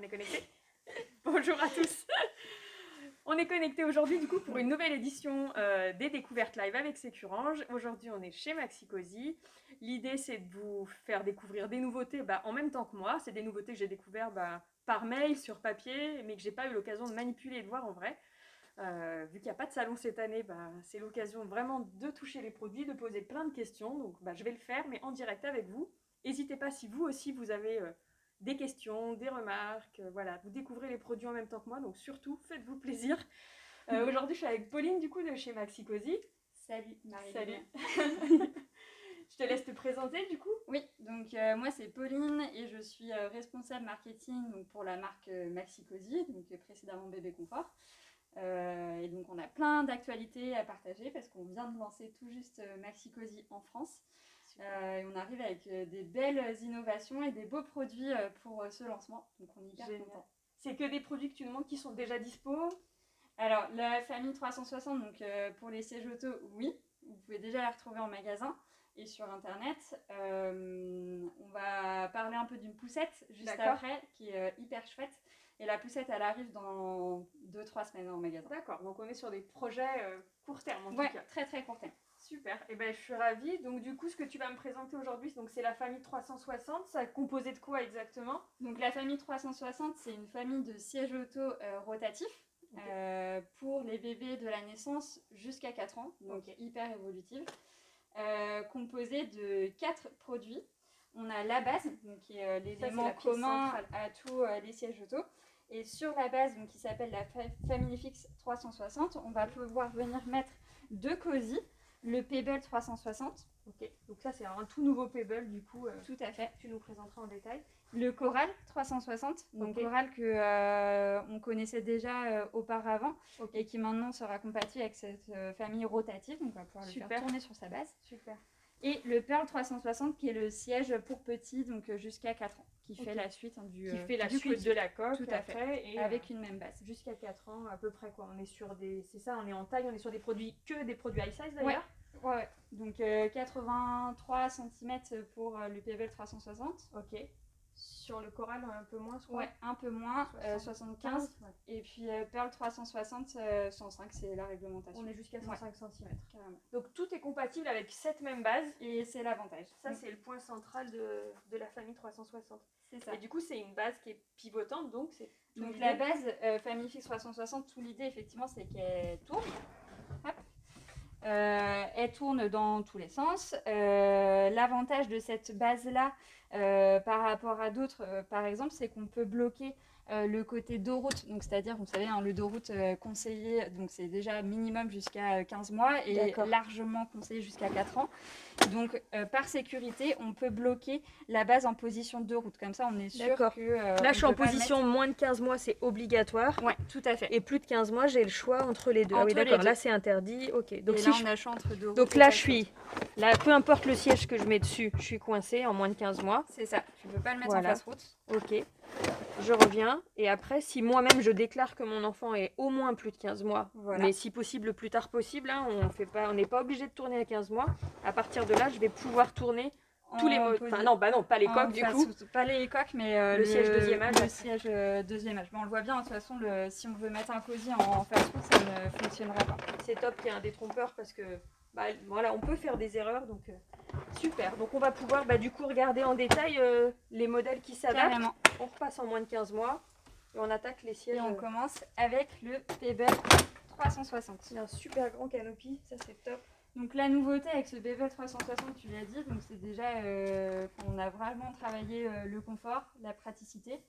est connecté. Bonjour à tous. On est connecté aujourd'hui du coup pour une nouvelle édition des découvertes live avec Sécurange. Aujourd'hui on est chez Maxicosi. L'idée c'est de vous faire découvrir des nouveautés en même temps que moi. C'est des nouveautés que j'ai découvertes par mail, sur papier, mais que j'ai pas eu l'occasion de manipuler et de voir en vrai. Vu qu'il n'y a pas de salon cette année, c'est l'occasion vraiment de toucher les produits, de poser plein de questions. Donc je vais le faire, mais en direct avec vous. N'hésitez pas si vous aussi vous avez des questions, des remarques. Voilà, vous découvrez les produits en même temps que moi, donc surtout faites-vous plaisir. Aujourd'hui, je suis avec Pauline du coup de chez Maxicosi. Salut Marie. Salut. Je te laisse te présenter du coup. Oui, donc moi c'est Pauline et je suis responsable marketing donc, pour la marque Maxicosi, donc précédemment Bébé Confort. Et donc on a plein d'actualités à partager parce qu'on vient de lancer tout juste Maxicosi en France. Et on arrive avec des belles innovations et des beaux produits pour ce lancement, donc on est hyper contents. C'est que des produits que tu nous montres qui sont déjà dispo? Alors la famille 360, donc pour les sièges auto, oui, vous pouvez déjà la retrouver en magasin et sur internet. On va parler un peu d'une poussette juste après qui est hyper chouette. Et la poussette, elle arrive dans 2-3 semaines en magasin. D'accord, donc on est sur des projets court terme en tout cas. Très très court terme. Super, et je suis ravie. Donc du coup, ce que tu vas me présenter aujourd'hui, c'est la famille 360. Ça est composé de quoi exactement? Donc la famille 360, c'est une famille de sièges auto rotatifs pour les bébés de la naissance jusqu'à 4 ans, donc hyper évolutive, composée de 4 produits. On a la base, donc qui est l'élément commun à tous les sièges auto. Et sur la base, donc, qui s'appelle la Family Fix 360, on va pouvoir venir mettre 2 cosy, le Pebble 360. Ok, donc ça c'est un tout nouveau Pebble du coup. Tout à fait. Tu nous présenteras en détail. Le Coral 360, donc Coral que on connaissait déjà auparavant et qui maintenant sera compatible avec cette famille rotative, donc on va pouvoir le faire tourner sur sa base. Super. Et le Pearl 360 qui est le siège pour petits, donc jusqu'à 4 ans, qui fait la suite qui fait la suite de la coque. Tout à fait, et avec une même base. Jusqu'à 4 ans à peu près quoi. On est sur des, c'est ça, on est en taille, on est sur des produits des produits high size d'ailleurs. Ouais. Donc 83 cm pour le Pebble 360. Ok. Sur le Coral un peu moins, je crois. Ouais, un peu moins, 75. Et puis Pearl 360, 105, c'est la réglementation. On est jusqu'à 105 cm. Carrément. Donc tout est compatible avec cette même base. Et c'est l'avantage. Ça, c'est le point central de la famille 360. C'est ça. Et du coup, c'est une base qui est pivotante, donc c'est... Donc la base Family Fix 360, tout l'idée effectivement, c'est qu'elle tourne. Hop. Elle tourne dans tous les sens. L'avantage de cette base-là, par rapport à d'autres, par exemple, c'est qu'on peut bloquer le côté dos route. Donc, c'est-à-dire, vous savez, le dos route conseillé, donc c'est déjà minimum jusqu'à 15 mois et largement conseillé jusqu'à 4 ans. Donc, par sécurité, on peut bloquer la base en position de dos route. Comme ça, on est sûr que... Là, je suis en position moins de 15 mois, c'est obligatoire. Oui, tout à fait. Et plus de 15 mois, j'ai le choix entre les deux. Ah oui, d'accord, là, c'est interdit. Ok. Donc, et là, on a le choix entre dos route. Donc là, je suis... Là, peu importe le siège que je mets dessus, je suis coincée en moins de 15 mois. C'est ça. Tu ne peux pas le mettre en face route. Ok. Je reviens. Et après, si moi-même, je déclare que mon enfant est au moins plus de 15 mois, mais si possible, le plus tard possible, hein, on n'est pas obligé de tourner à 15 mois. À partir de là, je vais pouvoir tourner tous les modes. Enfin, non, pas les coques du coup. Pas les coques, mais le siège deuxième âge. Le siège deuxième âge. Bon, on le voit bien, de toute façon, si on veut mettre un cosy en face route, ça ne fonctionnera pas. C'est top qu'il y ait un détrompeur parce que voilà, on peut faire des erreurs, donc super. Donc on va pouvoir du coup regarder en détail les modèles qui s'adaptent. On repasse en moins de 15 mois et on attaque les sièges. Et on commence avec le Pebble 360. C'est un super grand canopy, ça c'est top. Donc la nouveauté avec ce Pebble 360, tu l'as dit, donc c'est déjà qu'on a vraiment travaillé le confort, la praticité.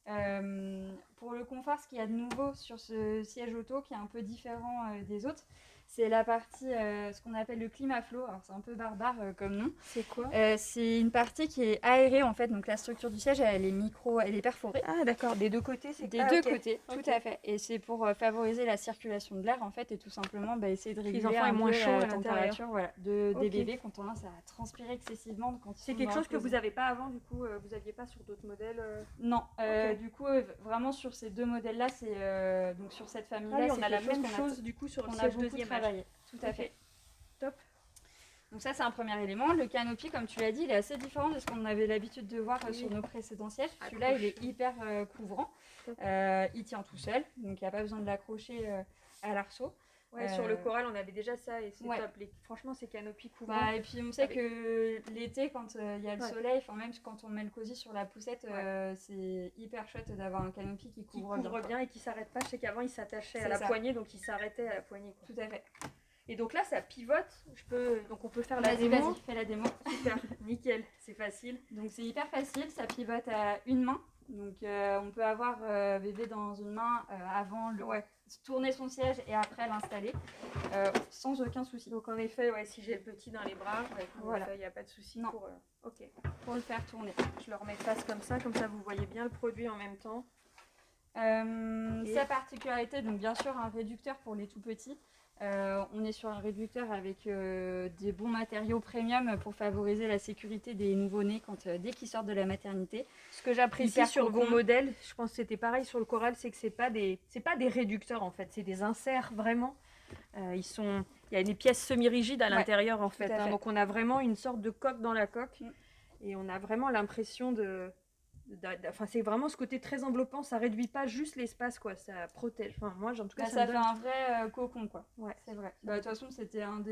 Pour le confort, ce qu'il y a de nouveau sur ce siège auto qui est un peu différent des autres, c'est la partie, ce qu'on appelle le ClimaFlow. Alors c'est un peu barbare comme nom. C'est quoi? C'est une partie qui est aérée en fait. Donc la structure du siège, elle est perforée. Ah d'accord, des deux côtés, c'est des deux côtés, tout à fait. Et c'est pour favoriser la circulation de l'air en fait et tout simplement essayer de réguler un peu la température des bébés qui ont tendance à transpirer excessivement quand ils C'est quelque chose que vous n'avez pas avant du coup, vous n'aviez pas sur d'autres modèles Non, du coup vraiment sur ces deux modèles là, c'est donc sur cette famille là, on a la même chose du coup sur le siège deuxième âge. Tout à fait. Top. Donc ça, c'est un premier élément. Le canopy, comme tu l'as dit, il est assez différent de ce qu'on avait l'habitude de voir sur nos précédents sièges. Celui-là, il est hyper couvrant. Il tient tout seul, donc il n'y a pas besoin de l'accrocher à l'arceau. Ouais, sur le coral, on avait déjà ça et c'est top. Franchement, c'est canopy couvrant. Et puis on sait que l'été, quand il y a le soleil, même quand on met le cosy sur la poussette, c'est hyper chouette d'avoir un canopy qui couvre bien et qui s'arrête pas. Je sais qu'avant, il s'attachait à la poignée, donc il s'arrêtait à la poignée. Tout à fait. Et donc là, ça pivote. Donc on peut faire la démo. Vas-y, fais la démo. Super, nickel, c'est facile. Donc c'est hyper facile, ça pivote à une main. Donc on peut avoir bébé dans une main avant tourner son siège et après l'installer sans aucun souci. Donc en effet, si j'ai le petit dans les bras, il n'y a pas de souci pour le faire tourner. Je le remets face comme ça vous voyez bien le produit en même temps. Sa particularité, donc bien sûr un réducteur pour les tout petits. On est sur un réducteur avec des bons matériaux premium pour favoriser la sécurité des nouveau-nés dès qu'ils sortent de la maternité. Ce que j'apprécie sur vos modèles, je pense que c'était pareil sur le coral, c'est que c'est pas des réducteurs en fait, c'est des inserts vraiment. Il y a des pièces semi-rigides à l'intérieur en fait, donc on a vraiment une sorte de coque dans la coque et on a vraiment l'impression c'est vraiment ce côté très enveloppant, ça réduit pas juste l'espace quoi, ça protège. Enfin moi en tout cas ça fait un vrai cocon quoi. Ouais, c'est vrai. De toute façon c'était une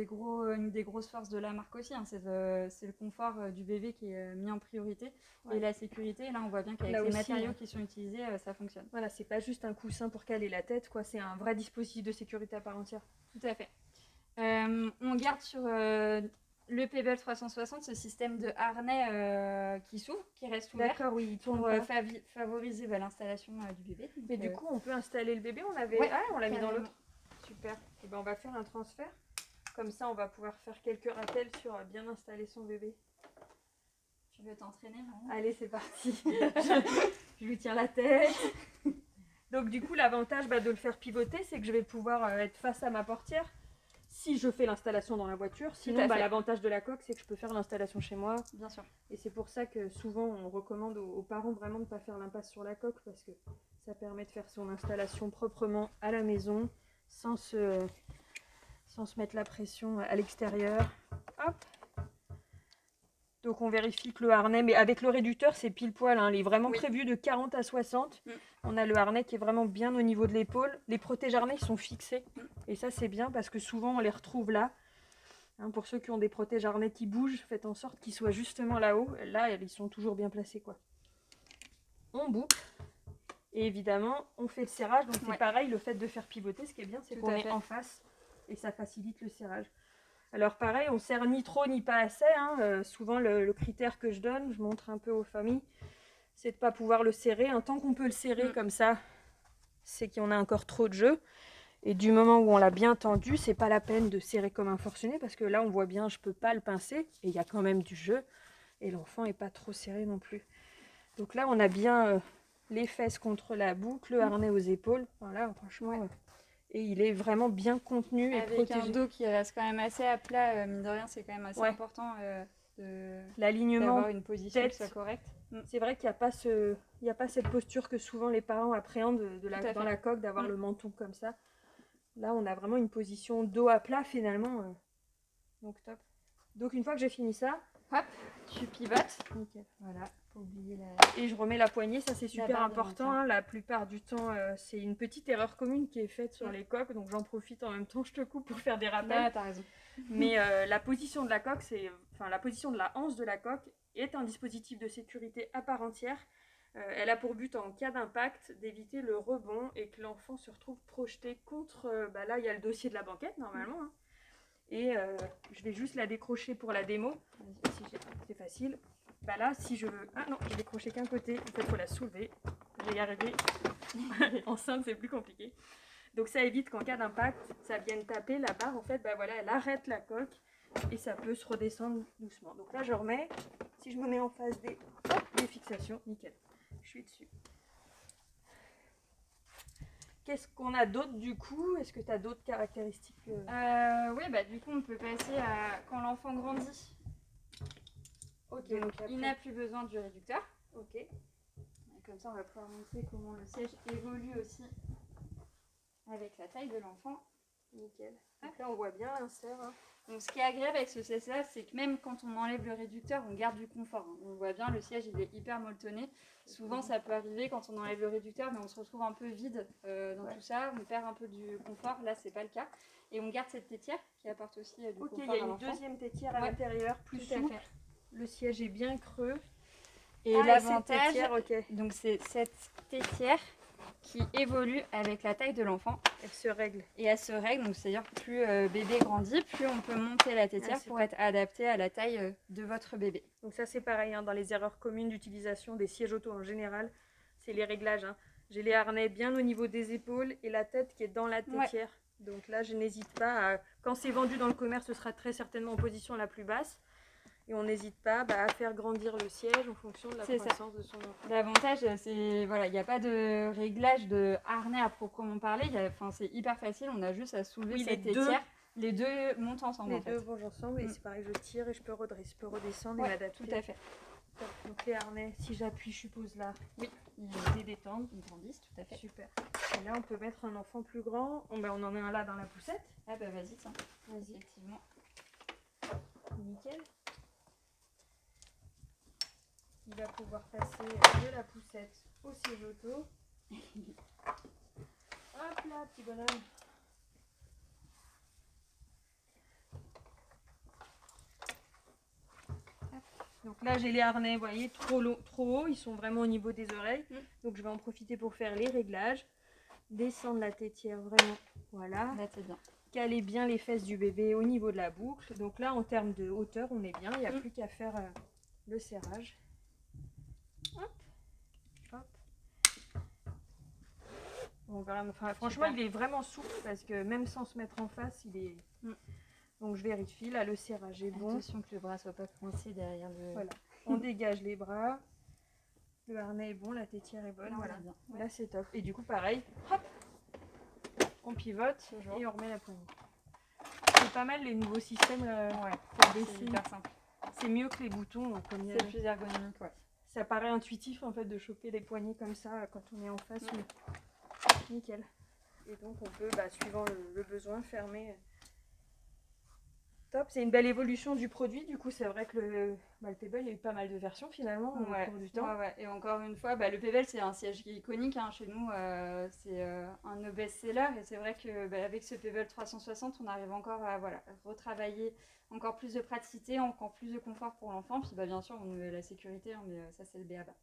des grosses forces de la marque aussi, c'est le confort du bébé qui est mis en priorité et la sécurité. Là on voit bien qu'avec les matériaux qui sont utilisés ça fonctionne. Voilà, c'est pas juste un coussin pour caler la tête quoi, c'est un vrai dispositif de sécurité à part entière. Tout à fait. On garde sur le Pebble 360, ce système de harnais qui s'ouvre, qui reste ouvert. D'accord, oui, il tourne pour favoriser l'installation du bébé. Donc, mais du coup, on peut installer le bébé, on l'a mis dans l'autre. Super. Et ben, on va faire un transfert. Comme ça, on va pouvoir faire quelques rappels sur bien installer son bébé. Tu veux t'entraîner, Marie ? Allez, c'est parti. Je lui tiens la tête. Donc du coup, l'avantage de le faire pivoter, c'est que je vais pouvoir être face à ma portière. Si je fais l'installation dans la voiture, sinon l'avantage de la coque, c'est que je peux faire l'installation chez moi. Bien sûr. Et c'est pour ça que souvent on recommande aux parents vraiment de ne pas faire l'impasse sur la coque parce que ça permet de faire son installation proprement à la maison sans se mettre la pression à l'extérieur. Hop. Donc on vérifie que le harnais, mais avec le réducteur c'est pile poil, il est vraiment prévu de 40 à 60. On a le harnais qui est vraiment bien au niveau de l'épaule. Les protège-harnais sont fixés et ça c'est bien parce que souvent on les retrouve là. Pour ceux qui ont des protège-harnais qui bougent, faites en sorte qu'ils soient justement là-haut. Là ils sont toujours bien placés quoi. On boucle et évidemment on fait le serrage. Donc c'est pareil, le fait de faire pivoter, ce qui est bien c'est qu'on est en face et ça facilite le serrage. Alors pareil, on serre ni trop ni pas assez. Souvent le critère que je donne, je montre un peu aux familles, c'est de ne pas pouvoir le serrer. Tant qu'on peut le serrer comme ça, c'est qu'on a encore trop de jeu. Et du moment où on l'a bien tendu, c'est pas la peine de serrer comme un forcené parce que là on voit bien, je peux pas le pincer et il y a quand même du jeu. Et l'enfant est pas trop serré non plus. Donc là on a bien les fesses contre la boucle, le harnais aux épaules. Voilà, franchement... Et il est vraiment bien contenu et avec protégé. Un dos qui reste quand même assez à plat, mine de rien, c'est quand même assez important d'avoir une position qui soit correcte. C'est vrai qu'il n'y a pas cette posture que souvent les parents appréhendent dans la coque, d'avoir le menton comme ça. Là, on a vraiment une position dos à plat finalement. Donc top. Donc une fois que j'ai fini ça, hop, tu pivotes. Nickel. Voilà. Et je remets la poignée, ça c'est super important. La plupart du temps, c'est une petite erreur commune qui est faite sur les coques, donc j'en profite en même temps, je te coupe pour faire des rappels. Ouais, t'as raison. Mais la position de la coque, la position de la anse de la coque est un dispositif de sécurité à part entière. Elle a pour but, en cas d'impact, d'éviter le rebond et que l'enfant se retrouve projeté contre... là, il y a le dossier de la banquette, normalement. Et je vais juste la décrocher pour la démo. C'est facile. Là, si je veux... Ah non, j'ai décroché qu'un côté. En fait, il faut la soulever. Je vais y arriver. Enceinte, c'est plus compliqué. Donc, ça évite qu'en cas d'impact, ça vienne taper la barre. En fait, elle arrête la coque et ça peut se redescendre doucement. Donc là, je remets. Si je me mets en face des fixations, nickel. Je suis dessus. Qu'est-ce qu'on a d'autre du coup? Est-ce que tu as d'autres caractéristiques Oui, du coup, on peut passer à quand l'enfant grandit. Ok, donc il n'a plus besoin du réducteur. Ok. Et comme ça, on va pouvoir montrer comment le siège évolue aussi avec la taille de l'enfant. Nickel. Donc là, on voit bien l'insert. Hein. Donc ce qui est agréable avec ce siège-là, c'est que même quand on enlève le réducteur, on garde du confort. Hein. On voit bien, le siège, il est hyper molletonné. Souvent, ça peut arriver quand on enlève le réducteur, mais on se retrouve un peu vide dans tout ça. On perd un peu du confort. Là, c'est pas le cas. Et on garde cette tétière qui apporte aussi du confort. Ok, il y a une deuxième tétière à l'intérieur, plus souple. Le siège est bien creux. Et l'avantage, donc c'est cette tétière qui évolue avec la taille de l'enfant. Elle se règle. Et elle se règle, donc c'est-à-dire plus bébé grandit, plus on peut monter la tétière pour être adapté à la taille de votre bébé. Donc ça c'est pareil, hein, dans les erreurs communes d'utilisation des sièges auto en général, c'est les réglages. Hein. J'ai les harnais bien au niveau des épaules et la tête qui est dans la tétière. Ouais. Donc là je n'hésite pas à... Quand c'est vendu dans le commerce, ce sera très certainement en position la plus basse. Et on n'hésite pas à faire grandir le siège en fonction de la croissance de son enfant. L'avantage, c'est voilà, il n'y a pas de réglage de harnais à proprement parler. C'est hyper facile, on a juste à soulever cette tétière. Les deux montent ensemble. Les deux vont ensemble et c'est pareil, je tire et je peux redescendre et m'adapter. Tout à fait. Donc les harnais, si j'appuie, je suppose là. Oui, ils détendent, ils grandissent, tout à fait. Super. Et là, on peut mettre un enfant plus grand. On en a un là dans la poussette. Ah bah vas-y, tiens. Vas-y, effectivement. Nickel. Il va pouvoir passer de la poussette au siège auto. Hop là, petit bonhomme. Donc là, j'ai les harnais, vous voyez, trop haut. Ils sont vraiment au niveau des oreilles. Donc je vais en profiter pour faire les réglages. Descendre la tétière vraiment. Voilà. Là, c'est bien. Caler bien les fesses du bébé au niveau de la boucle. Donc là, en termes de hauteur, on est bien. Il n'y a plus qu'à faire le serrage. Hop, hop. Bon, voilà, enfin, franchement, il est vraiment souple parce que même sans se mettre en face, il est. Donc je vérifie, là le serrage est bon. Attention que le bras soit pas coincé derrière le. Voilà. On dégage les bras. Le harnais est bon, la tétière est bonne. Voilà. Là c'est top. Et du coup pareil, hop, on pivote et on remet la poignée. C'est pas mal les nouveaux systèmes là, pour baisser. C'est hyper simple. C'est mieux que les boutons. C'est plus ergonomique, Ça paraît intuitif en fait de choper les poignées comme ça quand on est en face. Nickel. Et donc on peut, suivant le besoin, fermer. Top, c'est une belle évolution du produit. Du coup, c'est vrai que le Pebble, il y a eu pas mal de versions finalement au cours du temps. Et encore une fois, le Pebble, c'est un siège qui est iconique. Hein. Chez nous, c'est un de nos best-sellers. Et c'est vrai qu'avec ce Pebble 360, on arrive encore à retravailler encore plus de praticité, encore plus de confort pour l'enfant. Puis bien sûr, on met la sécurité, hein, mais ça, c'est le b.a.-ba.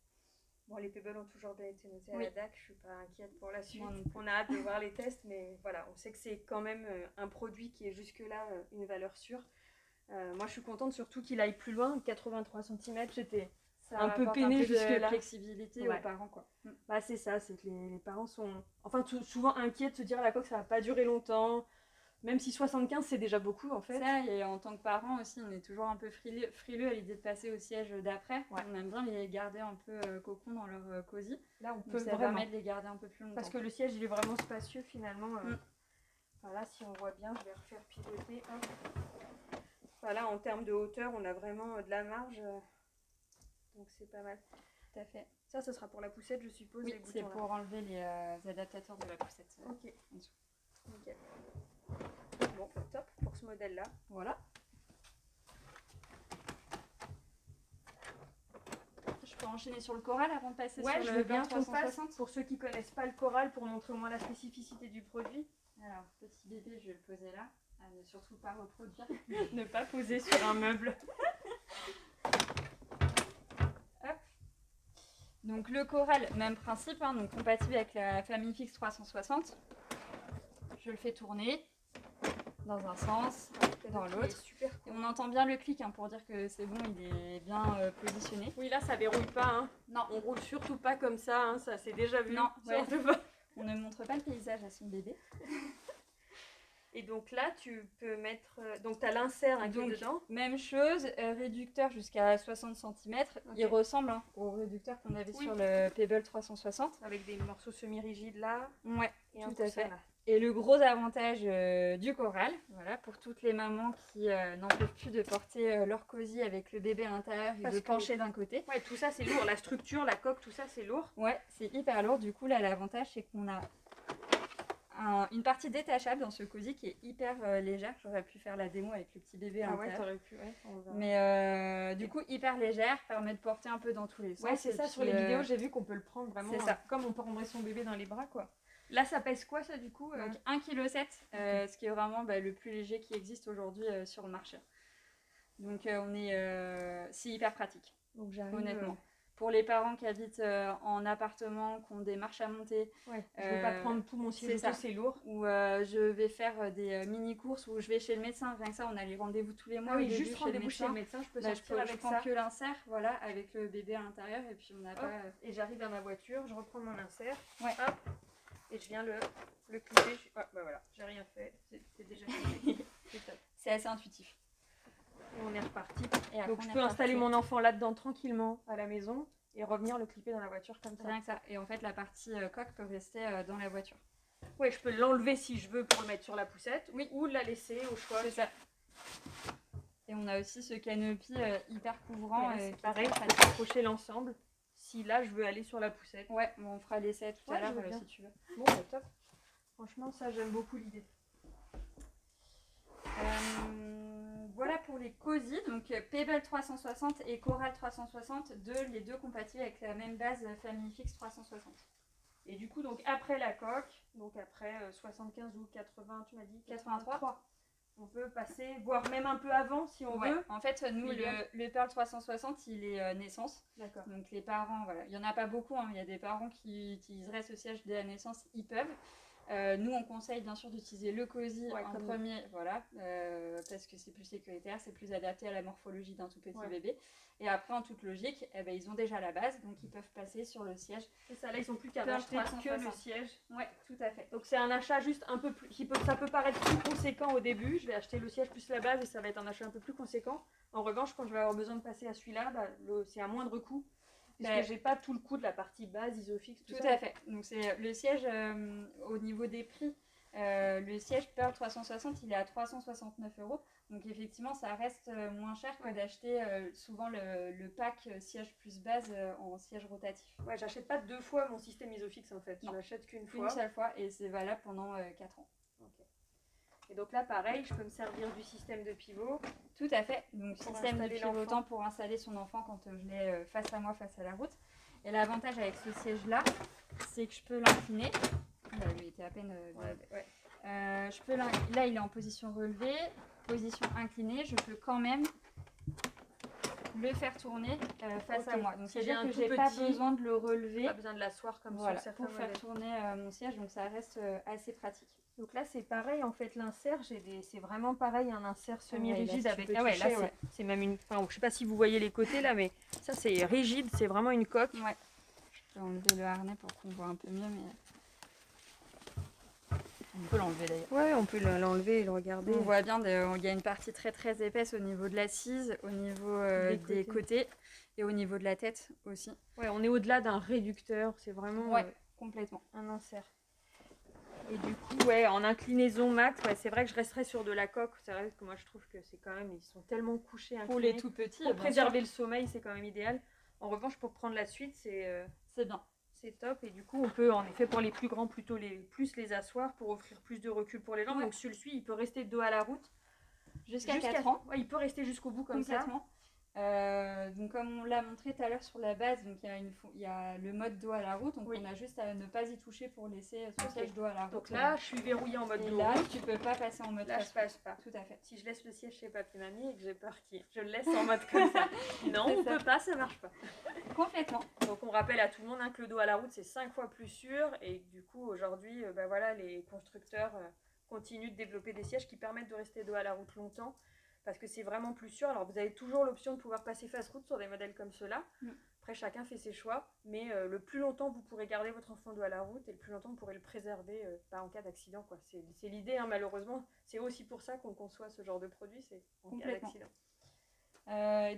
Bon, les Pebble ont toujours bien été notés à la DAC, je suis pas inquiète pour la suite. On a hâte de voir les tests, mais voilà, on sait que c'est quand même un produit qui est jusque-là une valeur sûre. Moi, je suis contente surtout qu'il aille plus loin, 83 cm, j'étais un peu peinée jusque-là. Flexibilité aux parents, quoi. C'est ça, c'est que les parents sont souvent inquiets de se dire la coque, ça va pas durer longtemps. Même si 75 c'est déjà beaucoup en fait. Ça, et en tant que parent aussi, on est toujours un peu frileux à l'idée de passer au siège d'après. On aime bien les garder un peu cocon dans leur cosy. Là, on peut ça permet de les garder un peu plus longtemps. Parce que le siège, il est vraiment spacieux finalement. Voilà, si on voit bien, je vais refaire pivoter. Voilà, en termes de hauteur, on a vraiment de la marge. Donc c'est pas mal. Tout à fait. Ça, ce sera pour la poussette, je suppose. Oui, c'est pour enlever les adaptateurs de la poussette. Ok. En dessous. Nickel. Bon, top pour ce modèle-là. Voilà. Je peux enchaîner sur le coral avant de passer sur le je veux bien 360. Pour ceux qui connaissent pas le coral, pour montrer au moins la spécificité du produit. Alors, petit bébé, je vais le poser là. À ne surtout pas reproduire. Ne pas poser sur un meuble. Hop. Donc le coral, même principe, hein, donc compatible avec la famille fixe 360. Je le fais tourner dans un sens, dans l'autre. Super cool. Et on entend bien le clic hein, pour dire que c'est bon, il est bien positionné. Oui, là ça verrouille pas. Hein. Non, on roule surtout pas comme ça, hein, ça c'est déjà vu. Non, on ne montre pas le paysage à son bébé. Et donc là, tu peux mettre... donc tu as l'insert qui est dedans. Même chose, réducteur jusqu'à 60 cm. Okay. Il ressemble au réducteur qu'on avait sur le Pebble 360. Avec des morceaux semi-rigides là. Ouais, et tout à fait. Et le gros avantage du coral, voilà, pour toutes les mamans qui n'en peuvent plus de porter leur cosy avec le bébé à l'intérieur et de pencher d'un côté. Ouais, tout ça c'est lourd. La structure, la coque, tout ça c'est lourd. Ouais, c'est hyper lourd. Du coup, là, l'avantage, c'est qu'on a une partie détachable dans ce cosy qui est hyper légère. J'aurais pu faire la démo avec le petit bébé à Ah ouais, l'intérieur. t'aurais pu, ouais, on verra. Mais du coup, hyper légère, permet de porter un peu dans tous les sens. Ouais, c'est et ça, puis, sur les vidéos, j'ai vu qu'on peut le prendre vraiment c'est ça. comme on prendrait son bébé dans les bras, quoi. Là, ça pèse quoi, ça, du coup Donc 1,7 kg, ce qui est vraiment le plus léger qui existe aujourd'hui sur le marché. Donc c'est hyper pratique, Donc j'arrive, honnêtement. Pour les parents qui habitent en appartement, qui ont des marches à monter, ouais, je veux pas prendre tout mon siège auto, c'est lourd. Ou je vais faire des mini-courses, ou je vais chez le médecin, rien que ça, on a les rendez-vous tous les mois. Ah oui, juste rendez-vous chez le médecin, je peux sortir avec ça. Je prends que l'insert, voilà, avec le bébé à l'intérieur, et puis on n'a pas... Et j'arrive à ma voiture, je reprends mon insert, ouais. Hop, et je viens le clipper. Bah voilà, j'ai rien fait, c'est déjà fini. C'est assez intuitif. Et on est reparti. Et donc je peux installer mon enfant là-dedans tranquillement à la maison et revenir le clipper dans la voiture comme ça. Rien que ça. Et en fait, la partie coque peut rester dans la voiture. Oui, je peux l'enlever si je veux pour le mettre sur la poussette, oui, ou la laisser au choix. C'est ça. Et on a aussi ce canopy hyper couvrant. Ouais, pareil, il faut accrocher l'ensemble. Si là je veux aller sur la poussette. Ouais, bon, on fera l'essai tout à l'heure si tu veux. Bon, bah, top. Franchement, ça j'aime beaucoup l'idée. Voilà pour les cosy, donc Pebble 360 et Coral 360, les deux compatibles avec la même base Family Fix 360. Et du coup, donc après la coque, donc après 75 ou 80, tu m'as dit 83, on peut passer, voire même un peu avant si on veut. En fait, nous, le Pearl 360, il est naissance. D'accord. Donc les parents, voilà, il n'y en a pas beaucoup, hein. Il y a des parents qui utiliseraient ce siège dès la naissance, ils peuvent. Nous, on conseille bien sûr d'utiliser le cosy en premier, voilà, parce que c'est plus sécuritaire, c'est plus adapté à la morphologie d'un tout petit bébé. Et après, en toute logique, ils ont déjà la base, donc ils peuvent passer sur le siège. C'est ça, là, ils n'ont plus qu'à acheter que le siège. Ouais, tout à fait. Donc c'est un achat juste un peu plus, ça peut paraître plus conséquent au début. Je vais acheter le siège plus la base et ça va être un achat un peu plus conséquent. En revanche, quand je vais avoir besoin de passer à celui-là, c'est à moindre coût. Parce que j'ai pas tout le coût de la partie base, Isofix, tout à fait. Donc c'est le siège au niveau des prix. Le siège Pearl 360, il est à 369 €. Donc effectivement, ça reste moins cher que d'acheter souvent le pack siège plus base en siège rotatif. Ouais, j'achète pas 2 fois mon système Isofix en fait. Je l'achète qu'une fois. Une seule fois et c'est valable pendant 4 ans. Okay. Et donc là, pareil, je peux me servir du système de pivot. Tout à fait. Donc système de pivotant pour installer son enfant quand je l'ai face à moi, face à la route. Et l'avantage avec ce siège-là, c'est que je peux l'incliner. Il était à peine... je peux là, il est en position relevée, position inclinée. Je peux quand même le faire tourner face à moi. Donc c'est-à-dire que j'ai pas besoin de le relever. Pas besoin de l'asseoir comme sur certains pour faire tourner mon siège. Donc ça reste assez pratique. Donc là c'est pareil en fait, l'insert, c'est vraiment pareil, un insert semi-rigide avec... Ah ouais, là c'est même une... Enfin, je sais pas si vous voyez les côtés là, mais ça c'est rigide, c'est vraiment une coque. Ouais. Je peux enlever le harnais pour qu'on voit un peu mieux, mais... On peut l'enlever d'ailleurs. Ouais, on peut l'enlever et le regarder. On voit bien, il y a une partie très très épaisse au niveau de l'assise, au niveau des côtés et au niveau de la tête aussi. Ouais, on est au-delà d'un réducteur, c'est vraiment complètement un insert. Et du coup, en inclinaison max, c'est vrai que je resterai sur de la coque. C'est vrai que moi je trouve que c'est quand même, ils sont tellement couchés. Pour les tout petits, pour préserver le sommeil, c'est quand même idéal. En revanche, pour prendre la suite, c'est bien. C'est top. Et du coup, on peut en effet pour les plus grands plutôt plus les asseoir pour offrir plus de recul pour les jambes. Donc celui-ci, il peut rester dos à la route jusqu'à 4 ans. Ouais, il peut rester jusqu'au bout comme ça. Donc comme on l'a montré tout à l'heure sur la base, donc il y a le mode dos à la route, donc on a juste à ne pas y toucher pour laisser son siège dos à la route. Donc là, je suis verrouillée en mode dos. Là, tu peux pas passer en mode là, je passe pas. Tout à fait. Si je laisse le siège chez papy mamie et que j'ai peur je le laisse en mode comme ça. Non, on peut pas, ça marche pas. Complètement. Donc on rappelle à tout le monde que le dos à la route c'est 5 fois plus sûr et du coup aujourd'hui, les constructeurs continuent de développer des sièges qui permettent de rester dos à la route longtemps. Parce que c'est vraiment plus sûr. Alors vous avez toujours l'option de pouvoir passer face route sur des modèles comme ceux-là. Après chacun fait ses choix. Mais le plus longtemps vous pourrez garder votre enfant dos à la route et le plus longtemps vous pourrez le préserver en cas d'accident. C'est l'idée malheureusement. C'est aussi pour ça qu'on conçoit ce genre de produit, c'est en cas d'accident.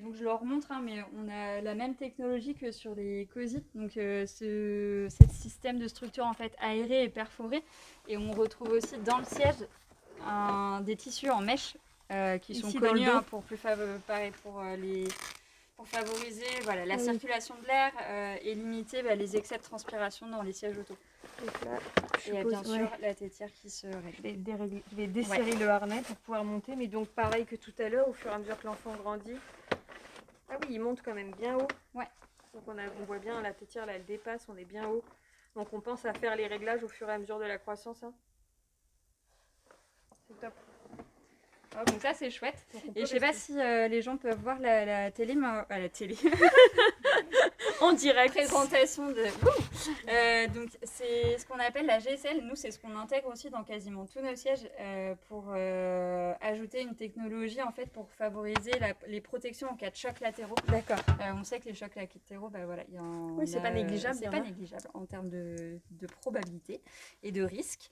Donc je leur montre, mais on a la même technologie que sur les cosy. Donc ce système de structure en fait aérée et perforée. Et on retrouve aussi dans le siège des tissus en mèche. Qui sont connus pour favoriser la circulation de l'air et limiter les excès de transpiration dans les sièges auto. Donc là, Et bien sûr, la tétière qui se règle. Je vais desserrer le harnais pour pouvoir monter, mais donc pareil que tout à l'heure, au fur et à mesure que l'enfant grandit. Ah oui, il monte quand même bien haut. Ouais. Donc on voit bien la tétière là, elle dépasse, on est bien haut. Donc on pense à faire les réglages au fur et à mesure de la croissance. Hein. C'est top. Donc ça c'est chouette. Et je sais pas si les gens peuvent voir la télé, mais la télé. En direct. Présentation de. Donc c'est ce qu'on appelle la GSL. Nous c'est ce qu'on intègre aussi dans quasiment tous nos sièges pour ajouter une technologie en fait pour favoriser les protections en cas de chocs latéraux. D'accord. On sait que les chocs latéraux, bah voilà, oui, c'est pas négligeable. C'est pas négligeable en termes de probabilité et de risque.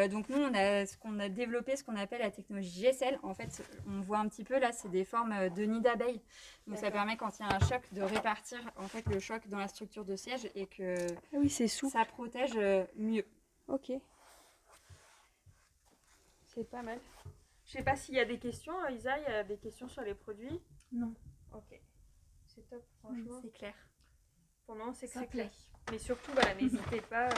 Donc nous on a développé ce qu'on appelle la technologie GSL. En fait on voit un petit peu là c'est des formes de nid d'abeilles. Donc ça permet quand il y a un choc de répartir en fait le choc dans la structure de siège et que oui, c'est souple. Ça protège mieux. Ok. C'est pas mal. Je sais pas s'il y a des questions, Isa, il y a des questions sur les produits? Non. Ok. C'est top, franchement. C'est clair. Pour le moment, c'est clair. Mais surtout, voilà, n'hésitez pas.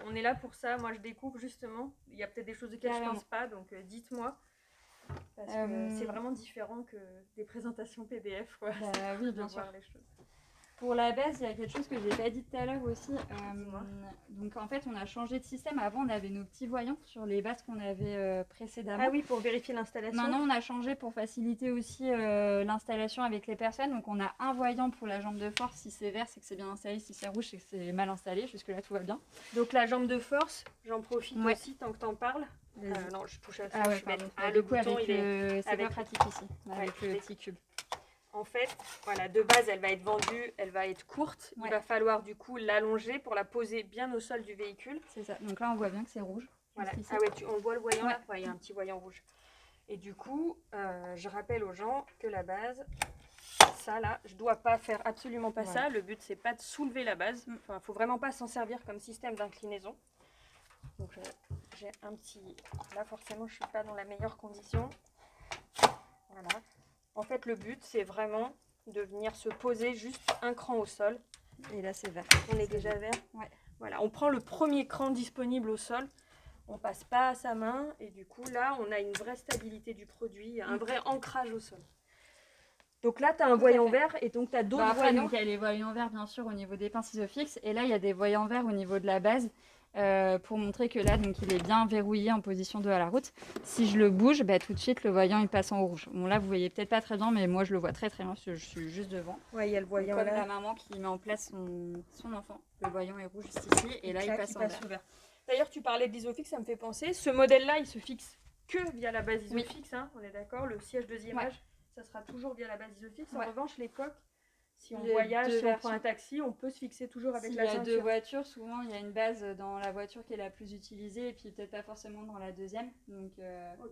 On est là pour ça. Moi, je découvre justement. Il y a peut-être des choses auxquelles je pense pas, donc dites-moi. Parce que c'est vraiment différent que des présentations PDF, quoi. Bah, oui, bien sûr. Les choses. Pour la base, il y a quelque chose que j'ai pas dit tout à l'heure aussi. Donc en fait, on a changé de système. Avant, on avait nos petits voyants sur les bases qu'on avait précédemment. Ah oui, pour vérifier l'installation. Maintenant, on a changé pour faciliter aussi l'installation avec les personnes. Donc on a un voyant pour la jambe de force. Si c'est vert, c'est que c'est bien installé. Si c'est rouge, c'est que c'est mal installé. Jusque-là, tout va bien. Donc la jambe de force, j'en profite aussi tant que t'en parles. Non, je touche à ça. Ah ouais, pardon. Le coup, bouton, c'est pas pratique ici, avec le petit cube. En fait, voilà, de base, elle va être vendue, elle va être courte. Il va falloir du coup l'allonger pour la poser bien au sol du véhicule. C'est ça. Donc là, on voit bien que c'est rouge. Voilà. Ah ouais, on voit le voyant là. Ouais, il y a un petit voyant rouge. Et du coup, je rappelle aux gens que la base, ça là, je dois pas faire absolument pas ça. Le but, c'est pas de soulever la base. Enfin, faut vraiment pas s'en servir comme système d'inclinaison. Donc j'ai un petit. Là, forcément, je suis pas dans la meilleure condition. Voilà. En fait, le but, c'est vraiment de venir se poser juste un cran au sol. Et là, c'est vert. On est déjà vert. Ouais. Voilà, on prend le premier cran disponible au sol. On passe pas à sa main. Et du coup, là, on a une vraie stabilité du produit, un vrai ancrage au sol. Donc là, tu as un voyant vert et donc tu as d'autres voyants. Donc il y a les voyants verts, bien sûr, au niveau des pinces isofixes. Et là, il y a des voyants verts au niveau de la base. Pour montrer que là, donc, il est bien verrouillé en position 2 à la route. Si je le bouge, bah, tout de suite, le voyant il passe en rouge. Bon, là, vous voyez peut-être pas très bien, mais moi, je le vois très très bien parce que je suis juste devant. Ouais, il y a le voyant comme là. La maman qui met en place son enfant. Le voyant est rouge juste ici et là, il passe en vert. D'ailleurs, tu parlais de l'isofix, ça me fait penser. Ce modèle-là, il se fixe que via la base isofix. Hein, on est d'accord. Le siège deuxième âge, ça sera toujours via la base isofix. En revanche, les coques, si on voyage, si on prend un taxi, on peut se fixer toujours avec la ceinture. S'il y a deux voitures, souvent il y a une base dans la voiture qui est la plus utilisée et puis peut-être pas forcément dans la deuxième. Donc on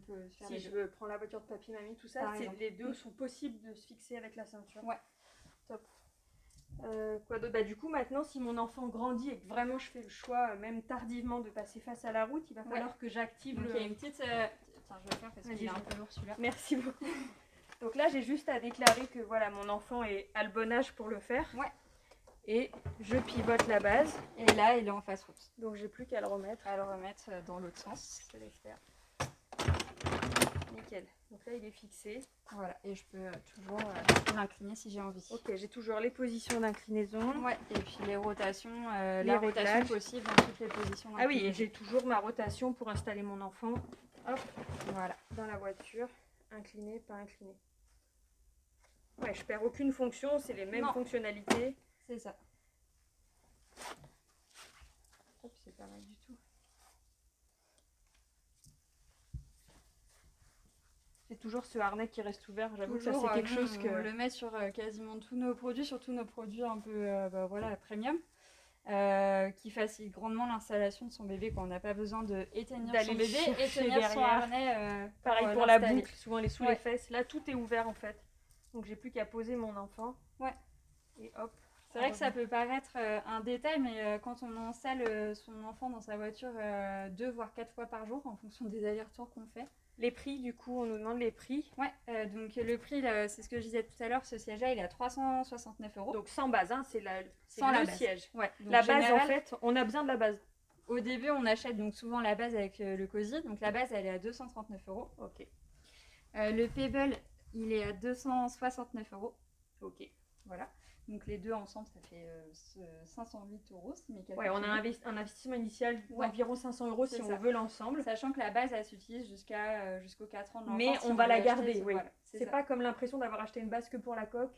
peut faire si je veux prendre la voiture de papy, mamie, tout ça, les deux sont possibles de se fixer avec la ceinture. Ouais. Top. Quoi d'autre ? Bah, du coup, maintenant, si mon enfant grandit et que vraiment je fais le choix, même tardivement, de passer face à la route, il va falloir que j'active le... Il y a une petite... Tiens, je vais le faire parce qu'il est un peu lourd celui-là. Merci beaucoup. Donc là, j'ai juste à déclarer que voilà, mon enfant a le bon âge pour le faire. Ouais. Et je pivote la base. Et là, il est en face route. Donc j'ai plus qu'à le remettre. À le remettre dans l'autre sens. Je vais le faire. Nickel. Donc là, il est fixé. Voilà. Et je peux toujours l'incliner si j'ai envie. Ok, j'ai toujours les positions d'inclinaison. Ouais. Et puis les rotations, la rotation possible dans toutes les positions. Ah oui, et j'ai toujours ma rotation pour installer mon enfant. Hop, voilà. Dans la voiture. Incliné, pas incliné. Ouais, je perds aucune fonction, c'est les mêmes fonctionnalités. C'est ça. Hop, c'est pas mal du tout. C'est toujours ce harnais qui reste ouvert, j'avoue que ça c'est quelque chose que... On le met sur quasiment tous nos produits, surtout nos produits un peu premium, qui facilite grandement l'installation de son bébé quand on n'a pas besoin d'éteindre son bébé et tenir son harnais. Pareil pour la boucle, souvent les sous les fesses, là tout est ouvert en fait. Donc j'ai plus qu'à poser mon enfant. Ouais. Et hop. C'est vrai que ça peut paraître un détail, mais quand on installe son enfant dans sa voiture 2 voire 4 fois par jour en fonction des allers-retours qu'on fait. Les prix, du coup, on nous demande les prix. Ouais, donc le prix, c'est ce que je disais tout à l'heure, ce siège-là, il est à 369 €. Donc sans base, hein, c'est le siège. siège. Ouais, la base, en fait, on a besoin de la base. Au début, on achète donc souvent la base avec le cosy. Donc la base, elle est à 239 €. Ok. Le Pebble, il est à 269 €. Ok. Voilà. Donc les deux ensemble, ça fait 508 €. Si mes calculs Ouais, on a sont un investissement initial Ouais. d'environ 500 € si C'est on ça. veut l'ensemble. Sachant que la base, elle s'utilise jusqu'aux 4 ans de l'enfant. Mais si on veut va la l'acheter, garder, oui. voilà, C'est ça. pas comme l'impression d'avoir acheté une base que pour la coque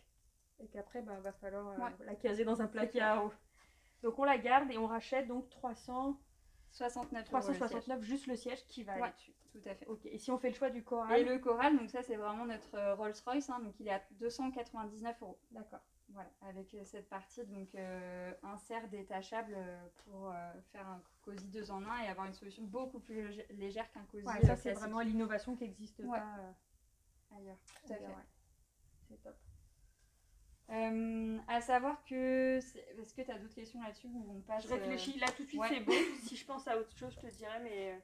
et qu'après, bah, va falloir la caser dans un placard. Donc on la garde et on rachète donc 369 €. 369 juste le siège qui va aller dessus. Tout à fait. Ok. Et si on fait le choix du coral. Et le coral, donc ça c'est vraiment notre Rolls-Royce, hein, donc il est à 299 €. D'accord. Voilà, avec cette partie donc insert détachable pour faire un cosy 2 en 1 et avoir une solution beaucoup plus légère qu'un cosy. Ouais, ça c'est vraiment l'innovation qui n'existe pas ailleurs. Tout à fait. Ouais. C'est top. À savoir que est-ce que tu as d'autres questions là-dessus ou on passe? Je réfléchis là tout de suite, c'est bon. Si je pense à autre chose, je te dirai, mais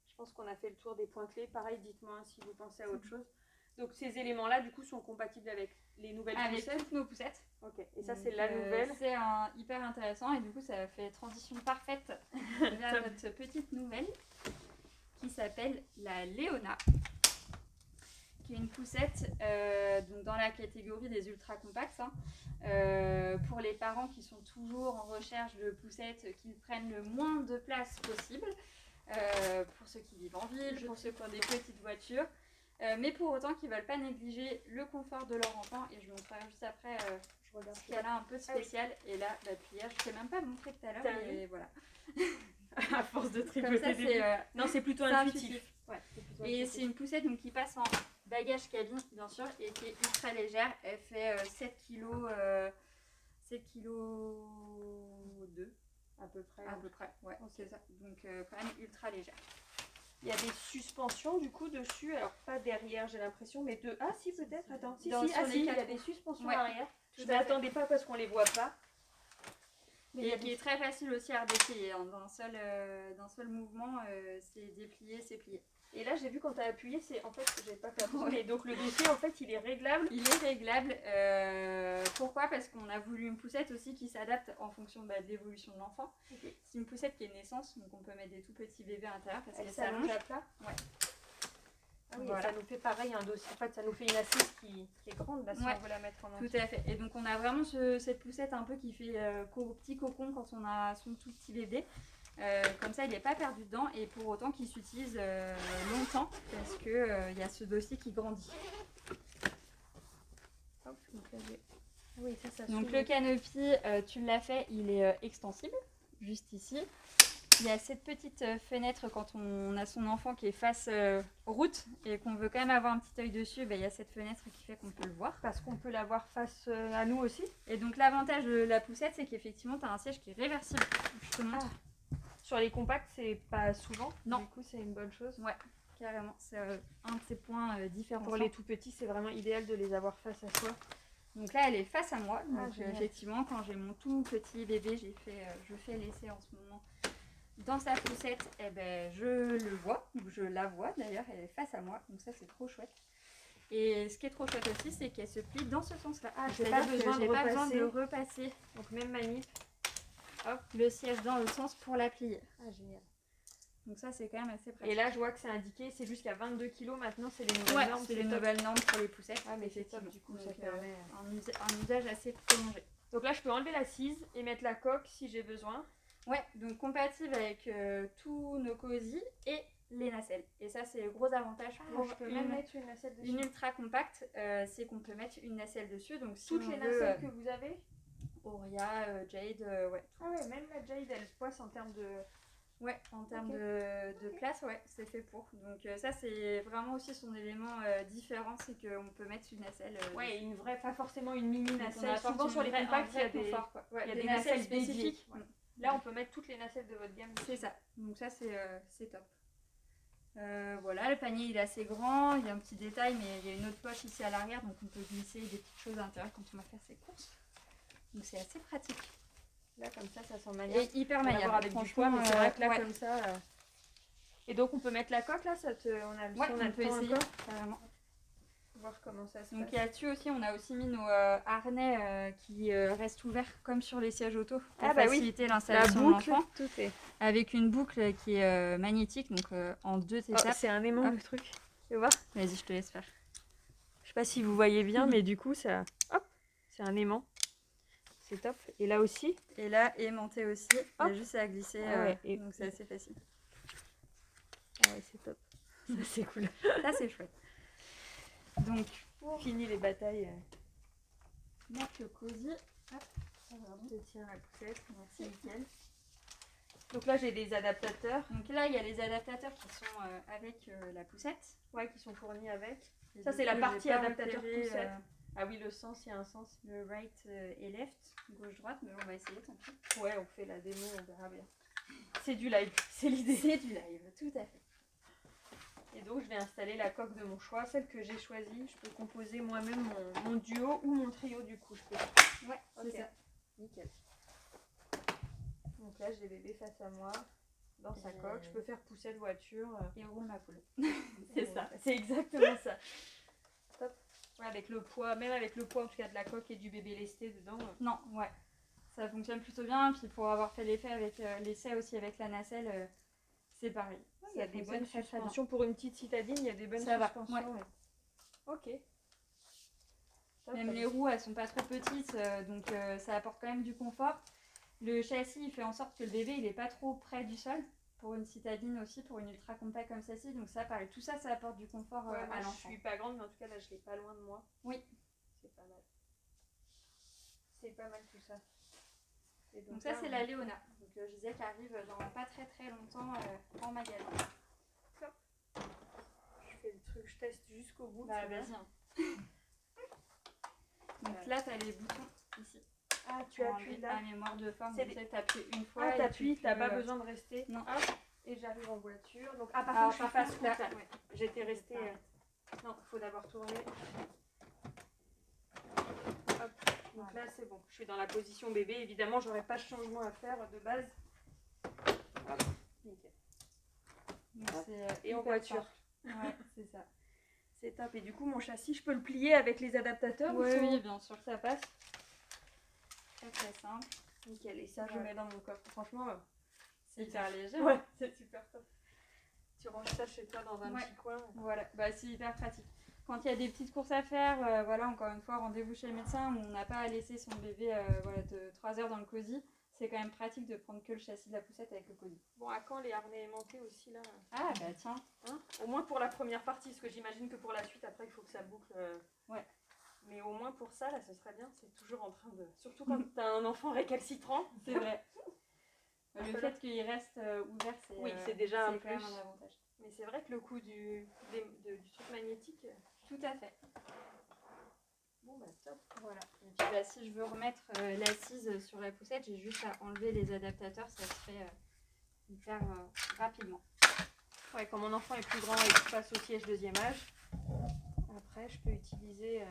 je pense qu'on a fait le tour des points clés. Pareil, dites-moi si vous pensez à autre chose. Donc ces éléments-là, du coup, sont compatibles avec les nouvelles poussettes. Avec toutes nos poussettes. Ok. Et ça, c'est la nouvelle. C'est hyper intéressant et du coup, ça fait transition parfaite vers notre petite nouvelle qui s'appelle la Léona, qui est une poussette donc dans la catégorie des ultra compacts. Hein, pour les parents qui sont toujours en recherche de poussettes qui prennent le moins de place possible, pour ceux qui vivent en ville, pour ceux qui ont des petites voitures. Mais pour autant qu'ils ne veulent pas négliger le confort de leur enfant. Et je vous montrerai juste après, je regarde ce qu'elle a un peu de spécial. Et là, la pliage, je ne t'ai même pas montré tout à l'heure. Et voilà. À force de tripoter ça, des non, c'est plutôt intuitif. Ouais, et c'est une poussette donc, qui passe en bagage cabine, bien sûr, et qui est ultra légère. Elle fait 7 kg 2 à peu près. À peu près, ouais, c'est ça. Donc quand même ultra légère. Il y a des suspensions du coup dessus, alors pas derrière j'ai l'impression, mais de... Ah si peut-être, attends, si, il y a des suspensions arrière. Je ne m'attendais pas parce qu'on les voit pas. Mais et qui est très facile aussi à redéplier, hein. D'un seul mouvement, c'est déplié, c'est plié. Et là j'ai vu quand tu as appuyé, c'est en fait, j'ai pas fait attention, mais donc le dossier en fait il est réglable. Il est réglable, pourquoi? Parce qu'on a voulu une poussette aussi qui s'adapte en fonction de l'évolution de l'enfant. Okay. C'est une poussette qui est naissance, donc on peut mettre des tout petits bébés à l'intérieur parce qu'elle s'allonge à plat. Ouais. Ah oui, voilà. Ça nous fait pareil un dossier, en fait ça nous fait une assise qui est grande là si on veut la mettre en entier. Tout à fait, et donc on a vraiment cette poussette un peu qui fait petit cocon quand on a son tout petit bébé. Comme ça il n'est pas perdu dedans et pour autant qu'il s'utilise longtemps parce que y a ce dossier qui grandit. Hop, oui, ça donc le canopy, tu l'as fait, il est extensible juste ici. Il y a cette petite fenêtre quand on a son enfant qui est face route et qu'on veut quand même avoir un petit œil dessus, il y a cette fenêtre qui fait qu'on peut le voir. Parce qu'on peut l'avoir face à nous aussi. Et donc l'avantage de la poussette, c'est qu'effectivement tu as un siège qui est réversible. Je te montre. Sur les compacts, c'est pas souvent. Non. Du coup, c'est une bonne chose. Ouais, carrément. C'est un de ces points différents. Pour les tout petits, c'est vraiment idéal de les avoir face à soi. Donc là, elle est face à moi. Donc effectivement, quand j'ai mon tout petit bébé, je fais l'essai en ce moment dans sa poussette. Et je le vois, ou je la vois d'ailleurs, elle est face à moi. Donc ça, c'est trop chouette. Et ce qui est trop chouette aussi, c'est qu'elle se plie dans ce sens-là. J'ai pas besoin de repasser. Donc même manip. Hop, le siège dans le sens pour la plier. Ah, génial. Donc ça, c'est quand même assez pratique. Et là, je vois que c'est indiqué, c'est jusqu'à 22 kg maintenant, c'est les nouvelles normes. C'est les nouvelles normes pour les poussettes. Ah, mais c'est top, du coup, ça permet un usage assez prolongé. Donc là, je peux enlever l'assise et mettre la coque si j'ai besoin. Ouais, donc compatible avec tous nos cosy et les nacelles. Et ça, c'est le gros avantage pour je peux même mettre une nacelle dessus. Une ultra compacte, c'est qu'on peut mettre une nacelle dessus. Donc si toutes les nacelles que vous avez, Auria, Jade, ouais. Ah ouais, même la Jade, elle poisse en termes de... Ouais, en termes de place, ouais, c'est fait pour. Donc ça, c'est vraiment aussi son élément différent, c'est qu'on peut mettre une nacelle. Ouais, une vraie, pas forcément une mini nacelle. Souvent sur les compacts, il y a des nacelles spécifiques. Ouais. Là, on peut mettre toutes les nacelles de votre gamme. C'est ça. Donc ça, c'est top. Voilà, le panier il est assez grand, il y a un petit détail, mais il y a une autre poche ici à l'arrière, donc on peut glisser des petites choses à l'intérieur quand on va faire ses courses. Donc c'est assez pratique. Là comme ça sent maniable. Et hyper maniable avec du poids, mais c'est vrai que là comme ça. Et donc on peut mettre la coque là, on a le on peut essayer carrément. voir comment ça se Donc passe. là-dessus aussi, on a aussi mis nos harnais qui restent ouverts comme sur les sièges auto pour Ah bah oui, faciliter La l'installation de boucle, l'enfant. tout est. Avec une boucle qui est magnétique, donc en 2 Oh, étapes. c'est un aimant Hop. le truc. Tu vois? Vas-y, je te laisse faire. Je sais pas si vous voyez bien, mais du coup, ça. Hop, c'est un aimant. C'est top. Et là aussi. Et là, aimanté aussi. Il y a Hop. juste à glisser, Ah ouais, et- donc c'est assez facile. Ah ouais, c'est top. Ça, c'est cool. Ça, c'est chouette. Donc, Fini les batailles. mettre le cosy. Hop, Je tiens la poussette. merci, nickel. Donc là, j'ai des adaptateurs. Donc là, il y a les adaptateurs qui sont avec la poussette. Ouais, qui sont fournis avec. Et Ça, du c'est la coup, partie j'ai pas adaptateur repéré, poussette. Ah oui, le sens, il y a un sens. le right et left, gauche-droite, mais on va essayer, tant pis. Ouais, on fait la démo, on verra bien. C'est du live, c'est l'idée. C'est du live, tout à fait. Et donc, je vais installer la coque de mon choix, celle que j'ai choisie. Je peux composer moi-même mon duo ou mon trio, du coup. Je peux. Ouais, c'est Ok. ça. Nickel. Donc là, j'ai bébé face à moi, dans sa coque. Je peux faire pousser de voiture. Et roule ma poule. C'est ça, c'est exactement ça. Top. Ouais, avec le poids, même avec le poids en tout cas de la coque et du bébé lesté dedans. Non, ouais. Ça fonctionne plutôt bien. Puis pour avoir fait l'effet avec l'essai aussi avec la nacelle, c'est pareil. Il y a Ça des fonctionne bonnes très, très bien. suspensions. Pour une petite citadine, il y a des bonnes Ça va, suspensions. ouais. Ouais. Ok. Top, Même les roues, elles sont pas trop petites, donc ça apporte quand même du confort. Le châssis, il fait en sorte que le bébé, il est pas trop près du sol. Pour une citadine aussi, pour une ultra compact comme celle-ci. Donc ça, pareil, tout ça, ça apporte du confort Ouais, à moi, je l'enfant. suis pas grande, mais en tout cas, là, je l'ai pas loin de moi. Oui. C'est pas mal. C'est pas mal tout ça. Et Donc ça, là, c'est on- la Léona. Donc je disais qu'elle arrive dans pas très très longtemps en magasin. Je fais le truc, je teste jusqu'au bout. Bah ça va. vas-y. Donc là, t'as les boutons ici. Ah, tu Pour appuies enlever là. la mémoire de forme. C'est Tu des- sais, t'appuies une fois. Ah, et t'appuies, tu t'as peux, pas besoin de rester. Non. Hop, et j'arrive en voiture. Donc, ah, par Alors, contre, je suis par face contre, là, route là. ouais. J'étais restée. Non, il faut d'abord tourner. Hop. Donc Voilà. là, c'est bon. Je suis dans la position bébé. Évidemment, j'aurais pas de changement à faire de base. Hop. Nickel. Donc, Hop. c'est Et en hyper voiture. simple. Ouais, c'est ça. C'est top. Et du coup, mon châssis, je peux le plier avec les adaptateurs ou Oui, faut- oui, bien sûr. ça passe. Très très simple. Nickel. Et ça, je Ouais. mets dans mon coffre. Franchement, C'est hyper léger. ouais, c'est super top. Tu ranges ça chez toi dans un Ouais. petit coin. Voilà, bah, c'est hyper pratique. Quand il y a des petites courses à faire, voilà, encore une fois, rendez-vous chez le médecin où on n'a pas à laisser son bébé voilà, de 3 heures dans le cosy. C'est quand même pratique de prendre que le châssis de la poussette avec le cosy. Bon, à quand les harnais aimantés aussi là Ah bah tiens. hein. Au moins pour la première partie, parce que j'imagine que pour la suite, après, il faut que ça boucle. Ouais. Mais au moins pour ça, là, ce serait bien. C'est toujours en train de. Surtout quand t'as un enfant récalcitrant. C'est vrai. Le fait qu'il reste ouvert, c'est Oui, c'est déjà un quand même plus. un avantage. Mais c'est vrai que le coup du truc magnétique. Tout à fait. Bon, bah top. Voilà. Et puis bah, si je veux remettre l'assise sur la poussette, j'ai juste à enlever les adaptateurs, ça se fait hyper rapidement. Ouais, quand mon enfant est plus grand et qu'il passe au siège deuxième âge, après, je peux utiliser.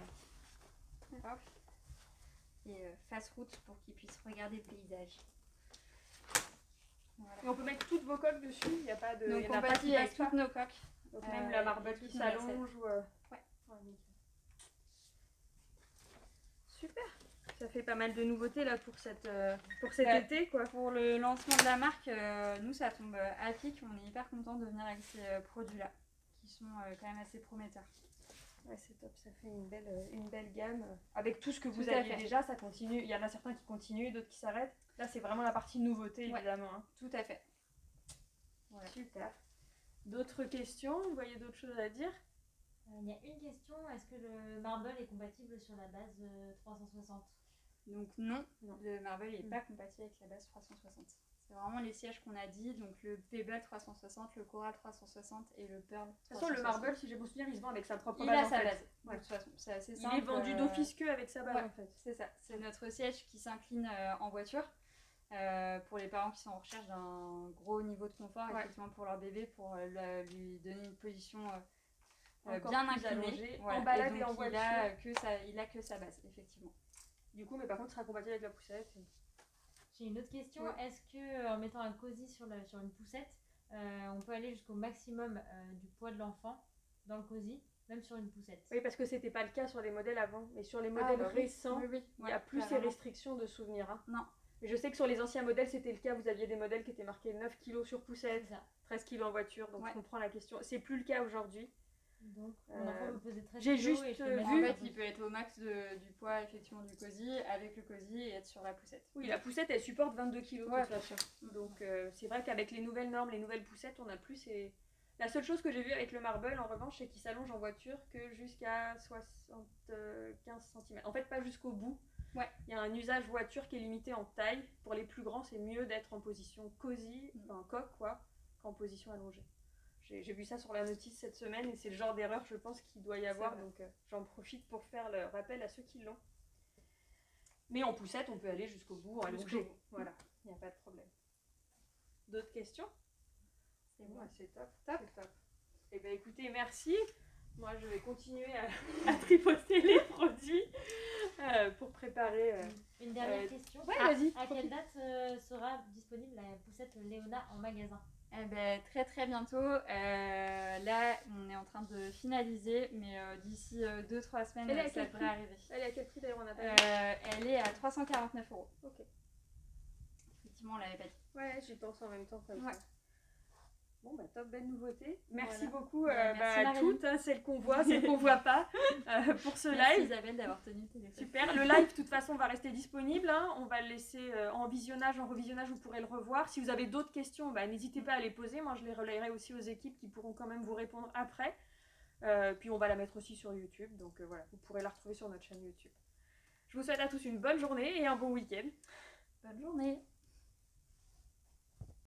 Hop. Et face route pour qu'ils puissent regarder le paysage. Voilà. Et on peut mettre toutes vos coques dessus. Il n'y a pas de. Donc il y en on a pas passe qui avec passent pas. toutes nos coques. Donc même la marbotte qui toutes nos nacelles. s'allonge ou. Ouais. Nickel. Super. Ça fait pas mal de nouveautés là pour cet Ouais. été quoi. Pour le lancement de la marque, nous ça tombe à pic. On est hyper contents de venir avec ces produits-là qui sont quand même assez prometteurs. Ouais, c'est top, ça fait une belle gamme. Avec tout ce que vous Tout à aviez fait. déjà, ça continue. Il y en a certains qui continuent, d'autres qui s'arrêtent. Là, c'est vraiment la partie nouveauté, Ouais. évidemment. Hein. Tout à fait. Voilà. Super. D'autres questions? Vous voyez d'autres choses à dire? Il y a une question, est-ce que le Marble est compatible sur la base 360? Donc non, Non. le Marble n'est pas compatible avec la base 360. C'est vraiment les sièges qu'on a dit, donc le Pebble 360, le Coral 360 et le Pearl 360. De toute façon, le Marble, si j'ai bon souvenir, il se vend avec sa propre il base. a en sa fait. base. Ouais. De toute façon, c'est assez Il simple. est vendu d'office que avec sa base ouais. en fait. C'est ça, c'est notre siège qui s'incline en voiture. Pour les parents qui sont en recherche d'un gros niveau de confort, Ouais. effectivement pour leur bébé, pour lui donner une position Encore bien plus inclinée. allongée, Voilà. en balade donc, et en il voiture. il a que sa base, effectivement. Du coup, mais par contre, il sera compatible avec la poussette. J'ai une autre question, Ouais. est-ce que en mettant un cosy sur une poussette, on peut aller jusqu'au maximum du poids de l'enfant dans le cosy même sur une poussette. Oui, parce que c'était pas le cas sur les modèles avant, mais sur les modèles bah oui. récents, Oui, oui. il n'y a Ouais, plus ces carrément. restrictions de souvenirs. Hein. Non. Mais je sais que sur les anciens modèles, c'était le cas. Vous aviez des modèles qui étaient marqués 9 kg sur poussette, C'est ça. 13 kg en voiture. Donc Ouais. je comprends la question. C'est plus le cas aujourd'hui. Donc, mon enfant Euh, me pesait 13 j'ai kilos juste et je peux vu- mettre En un fait, peu il peut être au max du poids effectivement du cosy, avec le cosy et être sur la poussette. Oui, la poussette, elle supporte 22 kg. Ouais, de toute bien façon. sûr. Donc c'est vrai qu'avec les nouvelles normes, les nouvelles poussettes, on a plus ces... La seule chose que j'ai vue avec le marble, en revanche, c'est qu'il s'allonge en voiture que jusqu'à 75 cm. En fait, pas jusqu'au bout. Ouais. Il y a un usage voiture qui est limité en taille. Pour les plus grands, c'est mieux d'être en position cosy, enfin coque, quoi, qu'en position allongée. J'ai vu ça sur la notice cette semaine et c'est le genre d'erreur, je pense, qu'il doit y avoir. vrai. Donc j'en profite pour faire le rappel à ceux qui l'ont. Mais en poussette, on peut aller jusqu'au bout, en Jusqu'au allongé. bout. Voilà, il n'y a pas de problème. D'autres questions? C'est bon. Ouais, c'est top. Top. C'est top. Eh bien, écoutez, merci. Moi, je vais continuer à tripoter les produits pour préparer. Une dernière question. Ouais, vas-y. À quelle date sera disponible la poussette Léona en magasin? Eh ben, très très bientôt. Là, on est en train de finaliser, mais d'ici 2-3 semaines, Elle est à ça quel devrait prix arriver. Elle est à quel prix d'ailleurs? On a pas Elle est à 349 €. Ok. Effectivement, on l'avait pas dit. Ouais, j'y pense en même temps comme Ouais. ça. Bon, bah top, belle nouveauté. Merci Voilà. beaucoup Merci, à Marie. toutes, hein, celles qu'on voit, celles qu'on voit pas, pour ce Merci live. Isabelle d'avoir tenu le téléphone. Super. Le live, de toute façon, va rester disponible. Hein. On va le laisser en visionnage, en revisionnage, vous pourrez le revoir. Si vous avez d'autres questions, bah, n'hésitez pas à les poser. Moi, je les relayerai aussi aux équipes qui pourront quand même vous répondre après. Puis on va la mettre aussi sur YouTube. Donc voilà, vous pourrez la retrouver sur notre chaîne YouTube. Je vous souhaite à tous une bonne journée et un bon week-end. Bonne journée.